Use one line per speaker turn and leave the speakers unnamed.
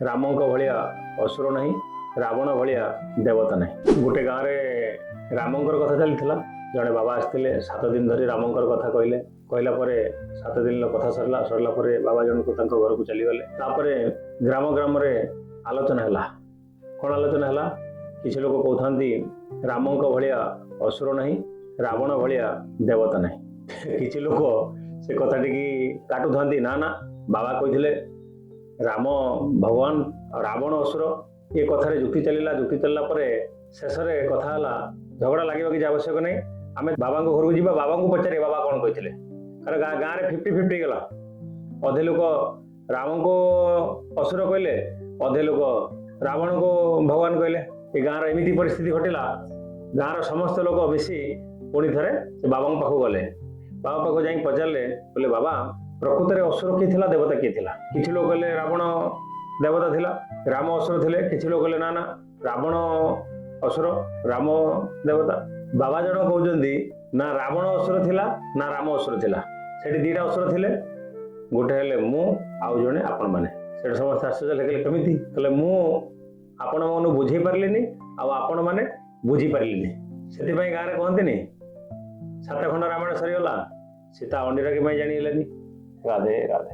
ରାମଙ୍କ ଭଳିଆ ଅସୁର ନାହିଁ, ରାବଣ ଭଳିଆ ଦେବତା ନାହିଁ। ଗୋଟେ ଗାଁରେ ରାମଙ୍କର କଥା ଚାଲିଥିଲା। ଜଣେ ବାବା ଆସିଥିଲେ, 7 ଦିନ ଧରି ରାମଙ୍କର କଥା କହିଲା ପରେ 7 ଦିନର କଥା ସରିଲା ପରେ ବାବା ଜଣକୁ ତାଙ୍କ ଘରକୁ ଚାଲିଗଲେ। ତାପରେ ଗ୍ରାମରେ ଆଲୋଚନା ହେଲା। କ'ଣ ଆଲୋଚନା ହେଲା? କିଛି ଲୋକ କହୁଥାନ୍ତି ରାମଙ୍କ ଭଳିଆ ଅସୁର ନାହିଁ, ରାବଣ ଭଳିଆ ଦେବତା ନାହିଁ। କିଛି ଲୋକ ସେ କଥାଟିକି କାଟୁଥାନ୍ତି, ନା ବାବା କହିଥିଲେ ରାମ ଭଗବାନ ଆଉ ରାବଣ ଅସୁର। ଏ କଥାରେ ଯୁକ୍ତି ଚାଲିଲା ପରେ ଶେଷରେ କଥା ହେଲା, ଝଗଡ଼ା ଲାଗିବା କିଛି ଆବଶ୍ୟକ ନାହିଁ। ଆମେ ବାବାଙ୍କ ଘରକୁ ଯିବା, ବାବାଙ୍କୁ ପଚାରିବା ବାବା କ'ଣ କହିଥିଲେ। କାରଣ ଗାଁରେ 50-50 ହେଇଗଲା। ଅଧେ ଲୋକ ରାମଙ୍କୁ ଅସୁର କହିଲେ, ଅଧେ ଲୋକ ରାବଣକୁ ଭଗବାନ କହିଲେ। ଏ ଗାଁର ଏମିତି ପରିସ୍ଥିତି ଘଟିଲା। ଗାଁର ସମସ୍ତ ଲୋକ ମିଶି ପୁଣି ଥରେ ସେ ବାବାଙ୍କ ପାଖକୁ ଗଲେ। ବାବା ପାଖକୁ ଯାଇ ପଚାରିଲେ, କହିଲେ ବାବା ପ୍ରକୃତରେ ଅସୁର କିଏ ଥିଲା, ଦେବତା କିଏ ଥିଲା? କିଛି ଲୋକ କହିଲେ ରାବଣ ଦେବତା ଥିଲା, ରାମ ଅସୁର ଥିଲେ। କିଛି ଲୋକ କହିଲେ ନା ରାବଣ ଅସୁର, ରାମ ଦେବତା। ବାବା ଜଣ କହୁଛନ୍ତି ନା ରାବଣ ଅସୁର ଥିଲା, ନା ରାମ ଅସୁର ଥିଲା। ସେଠି 2ଟା ଅସୁର ଥିଲେ, ଗୋଟେ ହେଲେ ମୁଁ, ଆଉ ଜଣେ ଆପଣମାନେ। ସେଠି ସମସ୍ତେ ଆଶ୍ଚର୍ଯ୍ୟ ହେଲେ, କହିଲେ କେମିତି? କହିଲେ ମୁଁ ଆପଣମାନଙ୍କୁ ବୁଝେଇ ପାରିଲିନି, ଆଉ ଆପଣମାନେ ବୁଝିପାରିଲିନି। ସେଥିପାଇଁ ଗାଁରେ କହନ୍ତିନି 7 ଖଣ୍ଡ ରାମାୟଣ ସରିଗଲା, ସୀତା ଅଣ୍ଡିରାକି ପାଇଁ ଜାଣିହେଲାନି। ରାଧେ ରାଧେ।